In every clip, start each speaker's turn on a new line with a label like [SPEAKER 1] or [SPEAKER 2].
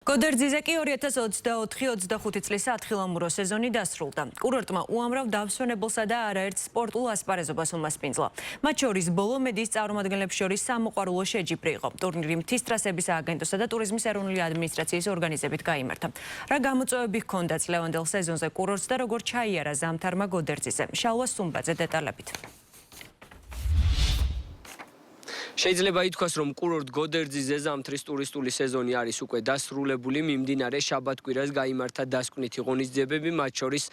[SPEAKER 1] გოდერძიზე კი 2024-25 წლის სათხილამურო სეზონი დასრულდა. კურორტმა უამრავ დავსვენებელსა და არაერთ სპორტულ ასპარეზობას უმასპინძლა. მათ შორის ბოლო მედიის წარმომადგენლებს შორის სამოყვარულო შეჯიბრი იყო. ტურნირი მთის ტრასების სააგენტოსა და ტურიზმის ეროვნული ადმინისტრაციის ორგანიზებით გაიმართა. რა გამოწვევები ჰქონდა წლევანდელ სეზონზე კურორტს და როგორ ჩაიარა ზამთარმა გოდერძიზე? შალვა სუმბაძე დეტალებით.
[SPEAKER 2] შეიძლება ითქვას, რომ კურორტ გოდერძიზე ზამთრის ტურისტული სეზონი არის უკვე დასრულებული. მიმდინარე შაბათ-კვირას გაიმართა დასკვნითი ღონისძიებები, მათ შორის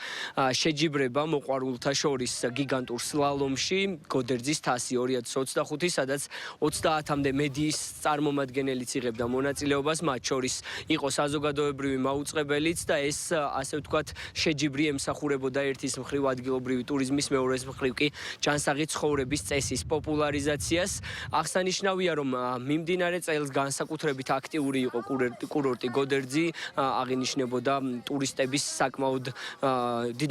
[SPEAKER 2] შეჯიბრება მოყვარულთა შორის გიგანტურ სლალომში გოდერძის თასი 2025, სადაც 30-მდე მედიის წარმომადგენელიც იღებდა მონაწილეობას, მათ შორის იყო საზოგადოებრივი მაუწყებელიც და ეს ასე ვთქვათ შეჯიბრი ემსახურებოდა ერთის მხრივ ადგილობრივი ტურიზმის, მეორეს მხრივ კი ჯანსაღი ცხოვრების წესის პოპულარიზაციას. აღსანიშნავია, რომ მიმდინარე წელს განსაკუთრებით აქტიური იყო კურორტი გოდერძი, აღინიშნებოდა ტურისტების საკმაოდ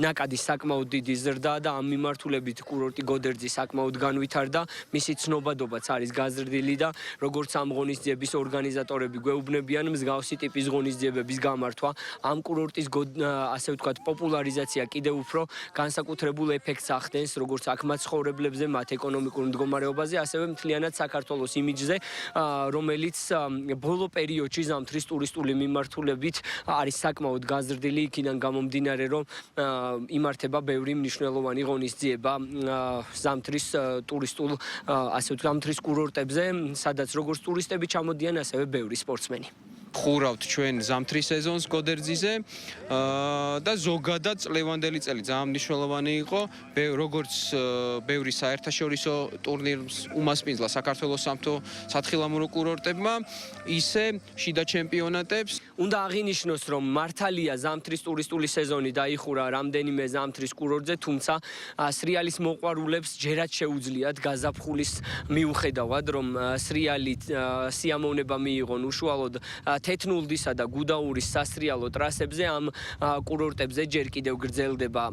[SPEAKER 2] ნაკადის საკმაოდ დიდი ზრდა და ამ მიმართულებით კურორტი გოდერძი საკმაოდ განვითარდა. მისი ცნობადობაც არის გაზრდილი და როგორც ამ ღონისძიების ორგანიზატორები გვეუბნებიან, მსგავსი ტიპის ღონისძიებების გამართვა ამ კურორტის ასე ვთქვათ პოპულარიზაცია კიდევ უფრო განსაკუთრებულ ეფექტს ახდენს როგორც აქ მაცხოვრებლებზე, მათ ეკონომიკურ მდგომარეობაზე, ასევე მთლიანად საქართველოს იმიჯზე, რომელიც ბოლო პერიოდში ზამთრის ტურისტული მიმართულებით არის საკმაოდ გაზრდილი, იქიდან გამომდინარე, რომ იმართება ბევრი მნიშვნელოვანი ღონისძიება ზამთრის ტურისტულ ასე ვთქვათ ზამთრის კურორტებზე, სადაც როგორც ტურისტები ჩამოდიან, ასევე ბევრი სპორტსმენი.
[SPEAKER 3] ხურავთ ჩვენ ზამთრის სეზონს გოდერძიზე და ზოგადად წლევანდელი წელი ძალიან მნიშვნელოვანი იყო, როგორც ბევრი საერთაშორისო ტურნირს უმასპინძლა საქართველოს სამთო სათხილამურო კურორტებმა, ისე შიდა ჩემპიონატებს.
[SPEAKER 2] უნდა აღინიშნოს, რომ მართალია ზამთრის ტურისტული სეზონი დაიხურა რამდენიმე ზამთრის კურორტზე, თუმცა სრიალის მოყვარულებს ჯერაც შეუძლიათ გაზაფხულის მიუხედავად, რომ სრიალი სიამოვნება მიიღონ უშუალოდ თეთნულდისა და გუდაურის სასრიალო ტრასებზე, ამ კურორტებზე ჯერ კიდევ გრძელდება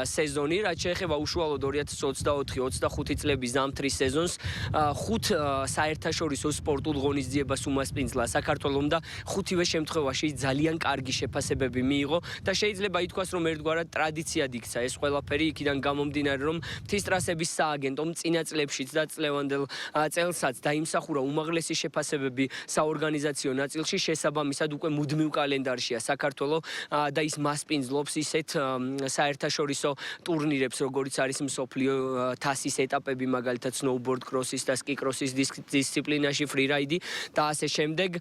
[SPEAKER 2] სეზონი, რაც შეეხება უშუალოდ 2024-25 წლების ზამთრის სეზონს. 5 საერთაშორისო სპორტულ ღონისძიებას უმასპინძლა საქართველომ და 5-ვე შემთხვევაში ძალიან კარგი შეფასებები მიიღო და შეიძლება ითქვას, რომ ერთგვარად ტრადიციად იქცა ეს ყველაფერი, იქიდან გამომდინარე, რომ მთის ტრასების სააგენტომ წინა წლებშიც და წლევანდელ წელსაც დაიმსახურა უმაღლესი შეფასებები საორგანიზაციო ნაწილში. შესაბამისად უკვე მუდმივ კალენდარშია საქართველო და ის მასპინძლობს ისეთ საერთაშორისო ტურნირებს, როგორიც არის მსოფლიო თასის ეტაპები, მაგალითად სნოუბორდ კროსის და სკი კროსის დისციპლინაში, ფრირაიდი და ასე შემდეგ.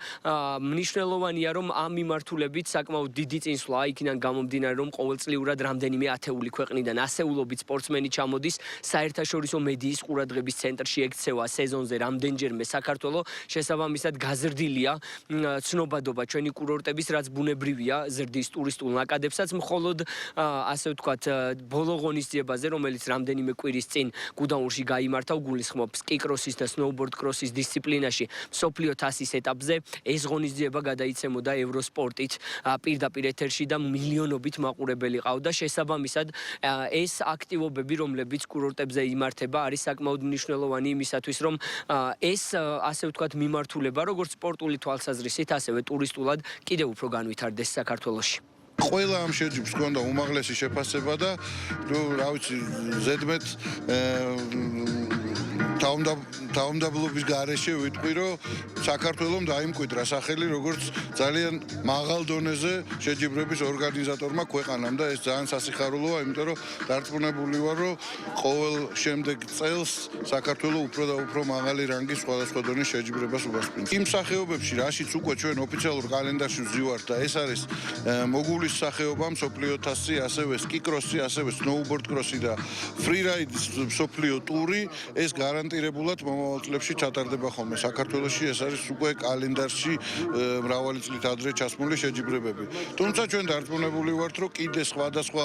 [SPEAKER 2] მნიშვნელოვანია, რომ ამ მიმართულებით საკმაოდ დიდი წინსვლა იქიდან გამომდინარე, რომ ყოველწლიურად რამდენიმე ათეული ქვეყნიდან ასეულობით სპორტსმენი ჩამოდის საერთაშორისო მედიის ყურადღების ცენტრში ექცევა სეზონზე რამდენჯერმე საქართველო. შესაბამისად გაზრდილია ცნობადობა ჩვენი კურორტების, რაც ბუნებრივია ზრდის ტურისტულ ნაკადებსაც, მხოლოდ ასე ვთქვათ ბოლო ღონისძიებაზე, რომელიც რამდენიმე კვირის წინ გუდაურში გაიმართა, უგულისხმობ სკი კროსის და სნოუბორდ კროსის დისციპლინაში მსოფლიო თასის ეტაპზე, ეს ღონისძიება გადაიცემოდა ევროსპორტით პირდაპირ ეთერში და მილიონობით მაყურებელი ყავდა. შესაბამისად ეს აქტივობები, რომლებიც კურორტებზე იმართება, არის საკმაოდ მნიშვნელოვანი იმისათვის, რომ ეს ასე ვთქვათ მიმართულება, როგორც სპორტული თვალსაზრისით, ასევე ტურისტულად კიდევ უფრო განვითარდეს საქართველოში.
[SPEAKER 4] ყველა ამ შეჯიბრს ჰქონდა უმაღლესი შეფასება და რა ვიცი, ზედმეტ თავმდაბლობის გარეშე ვიტყვი, რომ საქართველომ დაიმკვიდრა სახელი როგორც ძალიან მაღალ დონეზე შეჯიბრების ორგანიზატორმა ქვეყანამ და ეს ძალიან სასიხარულოა, იმიტომ რომ დარწმუნებული ვარ, რომ ყოველ შემდეგ წელს საქართველო უფრო და უფრო მაღალი რანგის სხვადასხვა დონის შეჯიბრებას უმასპინძლებს. იმ სახეობებში, რაშიც უკვე ჩვენ ოფიციალურ კალენდარში ვზივართ და ეს არის მოგულის სახეობა, მსოფლიო თასი, ასევე სკი კროსი, ასევე სნოუბორდ კროსი და ფრირაიდის მსოფლიო ტური, ეს გარანტირებულად მომავალ წლებში ჩატარდება ხოლმე. საქართველოში ეს არის უკვე კალენდარში მრავალი წლით ადრე ჩასმული შეჯიბრებები. თუმცა ჩვენ დარწმუნებული ვართ, რომ კიდე სხვადასხვა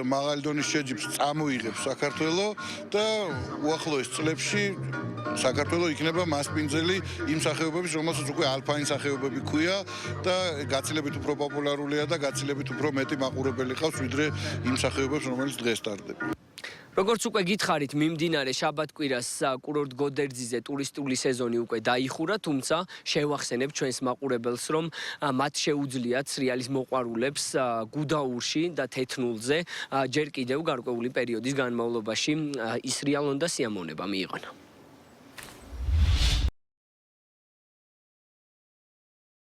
[SPEAKER 4] მაღალი დონის შეჯიბრს წამოიღებს საქართველო და უახლოეს წლებში საქართველო იქნება მასპინძელი იმ სახეობების, რომელსაც უკვე ალპაინ სახეობები ქვია და გაცილებით უფრო პოპულარულია და გაცილებით უფრო მეტი მაყურებელი ყავს, ვიდრე იმ სახეობებს, რომელიც დღეს ტარდება.
[SPEAKER 2] როგორც უკვე გითხარით, მიმდინარე შაბათ-კვირას კურორტ გოდერძიზე ტურისტული სეზონი უკვე დაიხურა, თუმცა შევახსენებ ჩვენს მაყურებელს, რომ მათ შეუძლიათ სრიალის მოყვარულებს გუდაურში და თეთნულზე ჯერ კიდევ გარკვეული პერიოდის განმავლობაში ის სრიალ უნდა სიამოვნება მიიღონ.